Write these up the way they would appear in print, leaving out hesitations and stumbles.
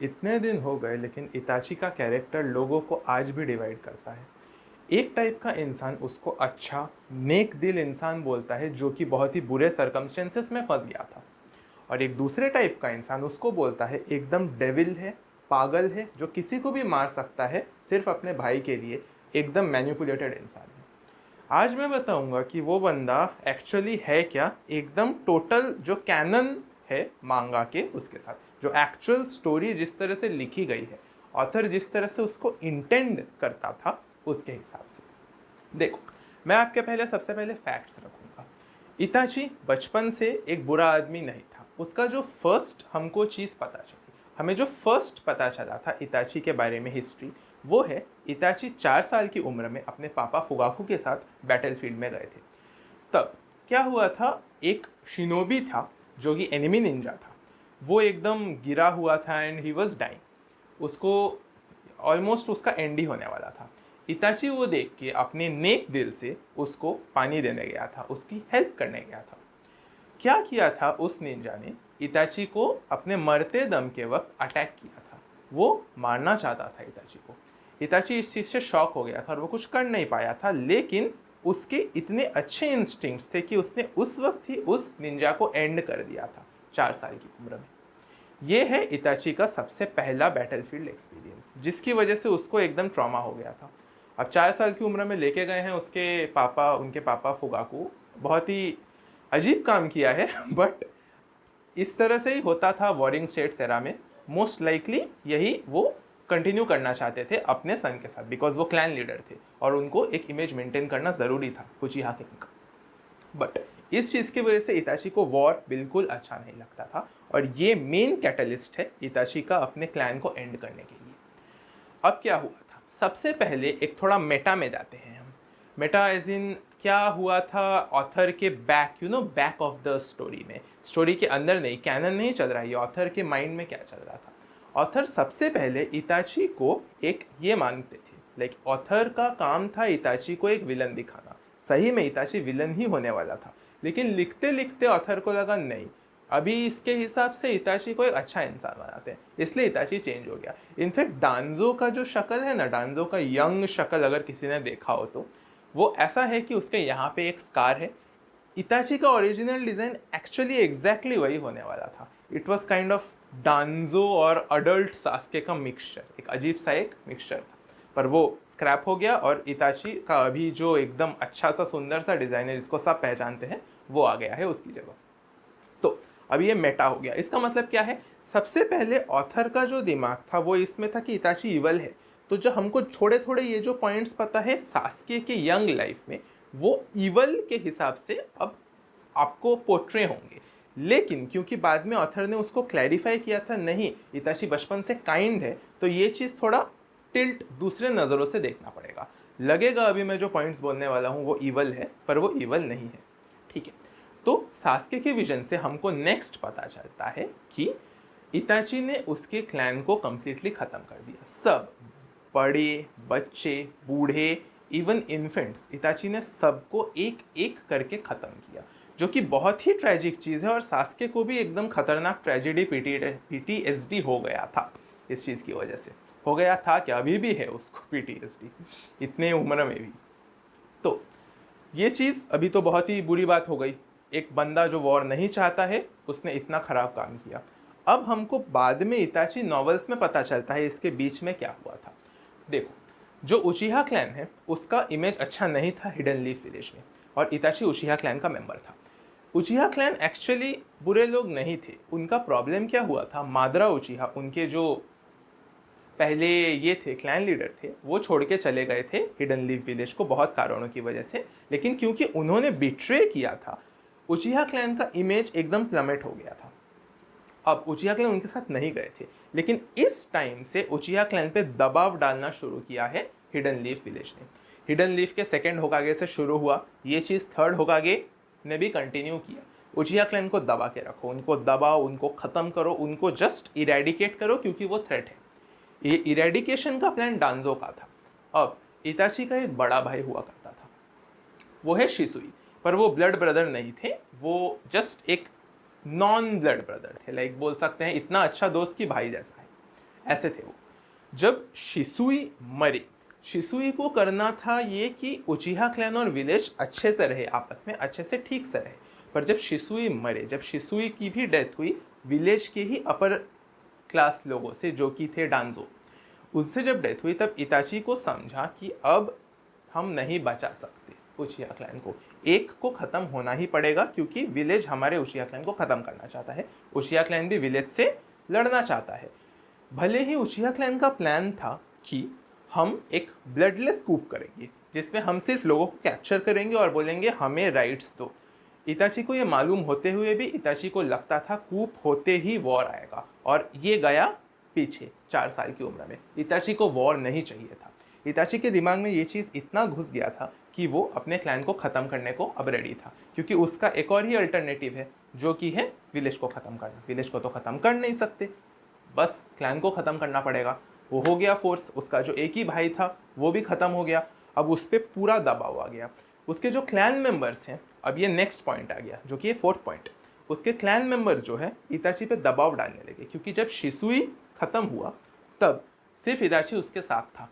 इतने दिन हो गए लेकिन इताची का कैरेक्टर लोगों को आज भी डिवाइड करता है। एक टाइप का इंसान उसको अच्छा नेक दिल इंसान बोलता है जो कि बहुत ही बुरे सर्कमस्टेंसेस में फंस गया था, और एक दूसरे टाइप का इंसान उसको बोलता है एकदम डेविल है, पागल है, जो किसी को भी मार सकता है सिर्फ अपने भाई के लिए, एकदम मैनिपुलेटेड इंसान है। आज मैं बताऊंगा कि वो बंदा एक्चुअली है क्या, एकदम टोटल जो कैनन है मांगा के उसके साथ, जो एक्चुअल स्टोरी जिस तरह से लिखी गई है, ऑथर जिस तरह से उसको इंटेंड करता था उसके हिसाब से। देखो, मैं आपके पहले सबसे पहले फैक्ट्स रखूंगा। इताची बचपन से एक बुरा आदमी नहीं था। उसका जो फर्स्ट हमको चीज़ पता चली, हमें जो फर्स्ट पता चला था इताची के बारे में हिस्ट्री, वो है इताची 4 साल की उम्र में अपने पापा फुगाकू के साथ बैटलफील्ड में गए थे। तब क्या हुआ था, एक शिनोबी था जो कि एनिमी निंजा था, वो एकदम गिरा हुआ था एंड ही वॉज डाइंग। उसको ऑलमोस्ट उसका एंड ही होने वाला था। इताची वो देख के अपने नेक दिल से उसको पानी देने गया था, उसकी हेल्प करने गया था। क्या किया था उस निंजा ने, इताची को अपने मरते दम के वक्त अटैक किया था। वो मारना चाहता था इताची को। इताची इस चीज़ से शॉक हो गया था और वो कुछ कर नहीं पाया था, लेकिन उसके इतने अच्छे इंस्टिंक्ट्स थे कि उसने उस वक्त ही उस निंजा को एंड कर दिया था 4 साल की उम्र में। ये है इताची का सबसे पहला बैटलफील्ड एक्सपीरियंस, जिसकी वजह से उसको एकदम ट्रॉमा हो गया था। अब 4 साल की उम्र में लेके गए हैं उसके पापा, उनके पापा फुगाकू। बहुत ही अजीब काम किया है बट इस तरह से ही होता था वॉरिंग स्टेट्स एरा में। मोस्ट लाइकली यही वो कंटिन्यू करना चाहते थे अपने सन के साथ, बिकॉज वो क्लैन लीडर थे और उनको एक इमेज मेंटेन करना ज़रूरी था उचिहा क्लैन का। बट इस चीज़ की वजह से इताची को वॉर बिल्कुल अच्छा नहीं लगता था, और ये मेन कैटलिस्ट है इताची का अपने क्लैन को एंड करने के लिए। अब क्या हुआ था, सबसे पहले एक थोड़ा मेटा में जाते हैं हम। मेटा एज इन क्या हुआ था ऑथर के back, back of the story में, स्टोरी के अंदर नहीं, कैनन नहीं चल रहा है, ये ऑथर के माइंड में क्या चल रहा था। ऑथर सबसे पहले इताची को एक ये मानते थे, लाइक ऑथर का काम था इताची को एक विलन दिखाना। सही में इताची विलन ही होने वाला था, लेकिन लिखते लिखते ऑथर को लगा नहीं, अभी इसके हिसाब से इताची को एक अच्छा इंसान बनाते हैं, इसलिए इताची चेंज हो गया। इनफैक्ट डांजो का जो शक्ल है ना, डांजो का यंग शक्ल अगर किसी ने देखा हो तो वो ऐसा है कि उसके यहाँ पे एक स्कार है। इताची का ओरिजिनल डिज़ाइन एक्चुअली एग्जैक्टली वही होने वाला था। इट वॉज काइंड ऑफ डांजो और अडल्ट सास्के का मिक्सचर, एक अजीब सा एक मिक्सचर था, पर वो स्क्रैप हो गया और इताची का अभी जो एकदम अच्छा सा सुंदर सा डिज़ाइन है जिसको सब पहचानते हैं, वो आ गया है उसकी जगह। तो अब ये मेटा हो गया। इसका मतलब क्या है, सबसे पहले ऑथर का जो दिमाग था वो इसमें था कि इताची इवल है, तो जो हमको थोड़े थोड़े ये जो पॉइंट्स पता है सास्के के यंग लाइफ में, वो इवल के हिसाब से अब आपको पोर्ट्रे होंगे। लेकिन क्योंकि बाद में ऑथर ने उसको क्लैरिफाई किया था नहीं इताची बचपन से काइंड है, तो ये चीज़ थोड़ा टिल्ट दूसरे नज़रों से देखना पड़ेगा। लगेगा अभी मैं जो पॉइंट्स बोलने वाला हूँ वो इवल है, पर वो इवल नहीं है। ठीक है, तो सास्के के विजन से हमको नेक्स्ट पता चलता है कि इताची ने उसके क्लैन को कंप्लीटली ख़त्म कर दिया। सब बड़े बच्चे बूढ़े इवन इन्फेंट्स, इताची ने सबको एक एक करके ख़त्म किया, जो कि बहुत ही ट्रेजिक चीज़ है। और सास्के को भी एकदम खतरनाक ट्रेजेडी पीटीएसडी हो गया था इस चीज़ की वजह से। हो गया था क्या, अभी भी है उसको पीटीएसडी इतने उम्र में भी। तो ये चीज़ अभी तो बहुत ही बुरी बात हो गई, एक बंदा जो वॉर नहीं चाहता है उसने इतना ख़राब काम किया। अब हमको बाद में इताची नॉवेल्स में पता चलता है इसके बीच में क्या हुआ था। देखो, जो उचिहा क्लैन है उसका इमेज अच्छा नहीं था हिडन लीफ विलेज में, और इताची उचिहा क्लैन का मेंबर था। उचिहा क्लैन एक्चुअली बुरे लोग नहीं थे। उनका प्रॉब्लम क्या हुआ था, मादरा उचिहा, उनके जो पहले ये थे क्लैन लीडर थे, वो छोड़ के चले गए थे हिडन लीफ विलेज को बहुत कारणों की वजह से। लेकिन क्योंकि उन्होंने बिट्रे किया था, उचिहा क्लैन का इमेज एकदम प्लमेट हो गया था। अब उचिहा क्लैन उनके साथ नहीं गए थे, लेकिन इस टाइम से उचिहा क्लैन पे दबाव डालना शुरू किया है हिडन लीफ विलेज ने। हिडन लीफ के सेकेंड होकागे से शुरू हुआ, ये चीज़ थर्ड होकागे ने भी कंटिन्यू किया। उचिहा क्लैन को दबा के रखो, उनको दबाओ, उनको ख़त्म करो, उनको जस्ट इरेडिकेट करो, क्योंकि वो थ्रेट है। ये इरेडिकेशन का प्लान डांजो का था। अब इताची का एक बड़ा भाई हुआ करता था, वो है शिसुई, पर वो ब्लड ब्रदर नहीं थे, वो जस्ट एक नॉन ब्लड ब्रदर थे, लाइक बोल सकते हैं इतना अच्छा दोस्त कि भाई जैसा है। ऐसे थे वो। जब शिसुई मरे, शिसुई को करना था ये कि उचिहा क्लैन और विलेज अच्छे से रहे, आपस में अच्छे से ठीक से रहे। पर जब शिसुई मरे, जब शिसुई की भी डेथ हुई विलेज के ही अपर क्लास लोगों से जो कि थे डांजो, उनसे जब डेथ हुई तब इताची को समझा कि अब हम नहीं बचा सकते उचिहा क्लैन को, एक को ख़त्म होना ही पड़ेगा क्योंकि विलेज हमारे उचिहा क्लैन को ख़त्म करना चाहता है, उचिहा क्लैन भी विलेज से लड़ना चाहता है। भले ही उचिहा क्लैन का प्लान था कि हम एक ब्लडलेस कूप करेंगे जिसमें हम सिर्फ लोगों को कैप्चर करेंगे और बोलेंगे हमें राइट्स दो। इताची को ये मालूम होते हुए भी इताची को लगता था कूप होते ही वॉर आएगा, और ये गया पीछे 4 साल की उम्र में। इताची को वॉर नहीं चाहिए था। इताची के दिमाग में ये चीज़ इतना घुस गया था कि वो अपने क्लैन को ख़त्म करने को अब रेडी था, क्योंकि उसका एक और ही अल्टरनेटिव है जो कि है विलेज को ख़त्म करना। विलेज को तो ख़त्म कर नहीं सकते, बस क्लैन को ख़त्म करना पड़ेगा। वो हो गया फोर्स, उसका जो एक ही भाई था वो भी ख़त्म हो गया, अब उस पर पूरा दबाव आ गया। उसके जो क्लैन मेंबर्स हैं, अब ये नेक्स्ट पॉइंट आ गया जो कि ये 4th पॉइंट, उसके क्लैन मेंबर जो है इताची पे दबाव डालने लगे, क्योंकि जब शिसुई ख़त्म हुआ तब सिर्फ इताची उसके साथ था।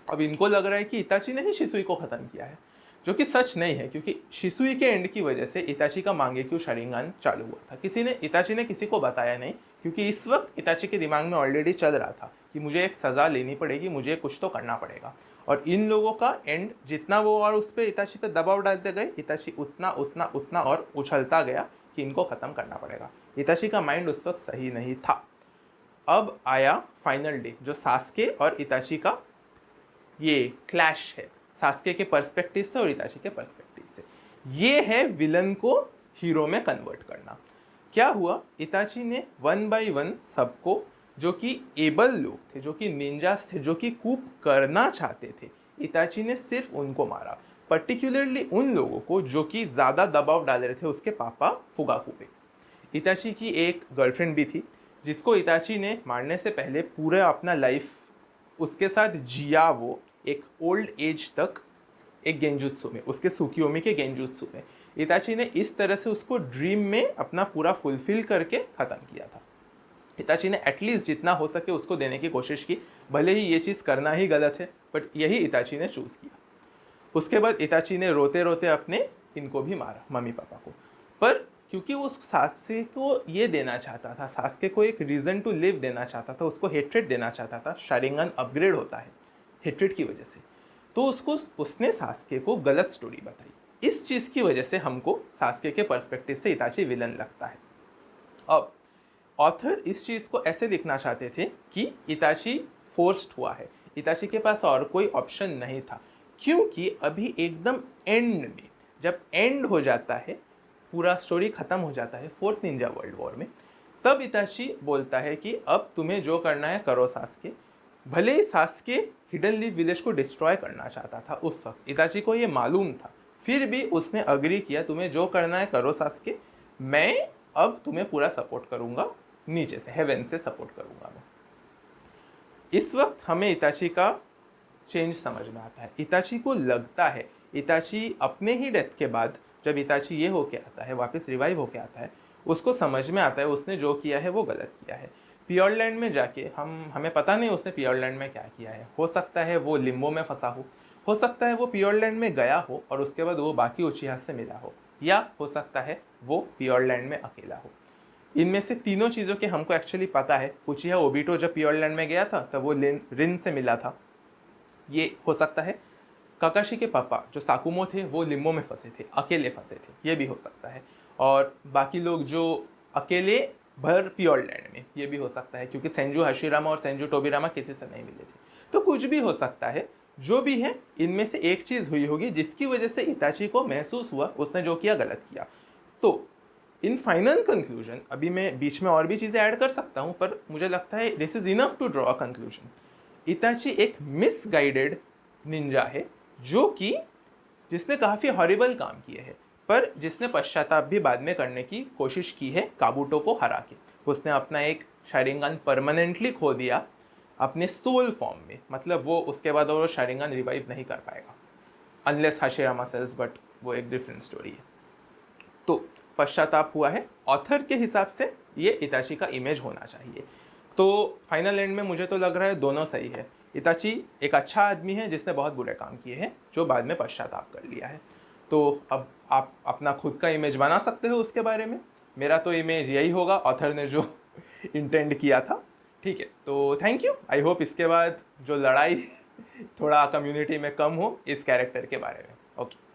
अब इनको लग रहा है कि इताची ने ही शिसुई को ख़त्म किया है, जो कि सच नहीं है, क्योंकि शिसुई के एंड की वजह से इताची का मांगेक्यू शारिंगान चालू हुआ था। इताची ने किसी को बताया नहीं, क्योंकि इस वक्त इताची के दिमाग में ऑलरेडी चल रहा था कि मुझे एक सज़ा लेनी पड़ेगी, मुझे कुछ तो करना पड़ेगा। और इन लोगों का एंड जितना वो और उस पर इताची पे दबाव डालते गए, इताची उतना उतना उतना और उछलता गया कि इनको ख़त्म करना पड़ेगा। इताची का माइंड उस वक्त सही नहीं था। अब आया फाइनल डे, जो सास्के और इताची का ये क्लैश है, सास्के के पर्सपेक्टिव से और इताची के पर्सपेक्टिव से। ये है विलन को हीरो में कन्वर्ट करना। क्या हुआ, इताची ने 1 by 1 सबको, जो कि एबल लोग थे, जो कि निंजास थे, जो कि कूप करना चाहते थे, इताची ने सिर्फ उनको मारा। पर्टिकुलरली उन लोगों को जो कि ज़्यादा दबाव डाल रहे थे उसके पापा फुगाकू पे। इताची की एक गर्लफ्रेंड भी थी जिसको इताची ने मारने से पहले पूरा अपना लाइफ उसके साथ जिया, वो एक ओल्ड एज तक एक गेंजुत्सु में, उसके सुकियोमी के गेंजुत्सु में। इताची ने इस तरह से उसको ड्रीम में अपना पूरा फुलफिल करके ख़त्म किया था। इताची ने एटलीस्ट जितना हो सके उसको देने की कोशिश की, भले ही ये चीज़ करना ही गलत है, बट यही इताची ने चूज़ किया। उसके बाद इताची ने रोते रोते अपने इनको भी मारा, मम्मी पापा को। पर क्योंकि वो सास्के को ये देना चाहता था, सास्के को एक रीज़न टू लिव देना चाहता था, उसको हेट्रेड देना चाहता था, शारिंगन अपग्रेड होता है हेट्रेड की वजह से, तो उसने सास्के को गलत स्टोरी बताई। इस चीज़ की वजह से हमको सास्के के पर्सपेक्टिव से इताची विलन लगता है। अब ऑथर इस चीज़ को ऐसे लिखना चाहते थे कि इताची फोर्स्ड हुआ है, इताची के पास और कोई ऑप्शन नहीं था, क्योंकि अभी एकदम एंड में, जब एंड हो जाता है, पूरा स्टोरी ख़त्म हो जाता है 4th निंजा वर्ल्ड वॉर में, तब इताची बोलता है कि अब तुम्हें जो करना है करो सास्के। भले ही सास्के हिडन लीफ विलेज को डिस्ट्रॉय करना चाहता था उस वक्त, इताची को ये मालूम था, फिर भी उसने अग्री किया, तुम्हें जो करना है करो सास्के, मैं अब तुम्हें पूरा सपोर्ट करूँगा, नीचे से हेवन से सपोर्ट करूँगा मैं। इस वक्त हमें इताची का चेंज समझ में आता है। इताची को लगता है, इताची अपने ही डेथ के बाद जब इताची ये होके आता है, वापस रिवाइव होके आता है, उसको समझ में आता है उसने जो किया है वो गलत किया है। प्योरलैंड में जाके हमें पता नहीं उसने प्योरलैंड में क्या किया है। हो सकता है वो लिम्बो में फंसा हो सकता है वो प्योरलैंड में गया हो और उसके बाद वो बाकी उचिहा से मिला हो, या हो सकता है वो प्योरलैंड में अकेला हो। इनमें से तीनों चीज़ों के हमको एक्चुअली पता है। उचिहा ओबिटो जब प्योरलैंड में गया था तब वो रिन से मिला था, ये हो सकता है। काकाशी के पापा जो साकुमो थे वो लिम्बो में फंसे थे, अकेले फंसे थे, ये भी हो सकता है। और बाकी लोग जो अकेले भर प्योरलैंड में, ये भी हो सकता है, क्योंकि सेंजू हाशिरामा और सेंजू टोबिरामा किसी से नहीं मिले थे। तो कुछ भी हो सकता है, जो भी है इनमें से एक चीज़ हुई होगी जिसकी वजह से इताची को महसूस हुआ उसने जो किया गलत किया। तो इन फाइनल कंक्लूजन, अभी मैं बीच में और भी चीज़ें ऐड कर सकता हूँ, पर मुझे लगता है this is enough to draw a conclusion. Itachi एक मिसगाइडेड निंजा है जिसने काफ़ी हॉरिबल काम किए हैं, पर जिसने पश्चाताप भी बाद में करने की कोशिश की है काबूटो को हरा के। उसने अपना एक शारिंगन परमानेंटली खो दिया अपने सोल फॉर्म में, मतलब वो उसके बाद वो शारिंगन रिवाइव नहीं कर पाएगा अनलेस हाशिरामा सेल्स, बट वो एक डिफरेंट स्टोरी है। तो पश्चाताप हुआ है, ऑथर के हिसाब से ये इताची का इमेज होना चाहिए। तो फाइनल एंड में मुझे तो लग रहा है दोनों सही है। इताची एक अच्छा आदमी है जिसने बहुत बुरे काम किए हैं, जो बाद में पश्चाताप कर लिया है। तो अब आप अपना खुद का इमेज बना सकते हो उसके बारे में। मेरा तो इमेज यही होगा, ऑथर ने जो इंटेंड किया था। ठीक है, तो थैंक यू। आई होप इसके बाद जो लड़ाई थोड़ा कम्युनिटी में कम हो इस कैरेक्टर के बारे में। ओके।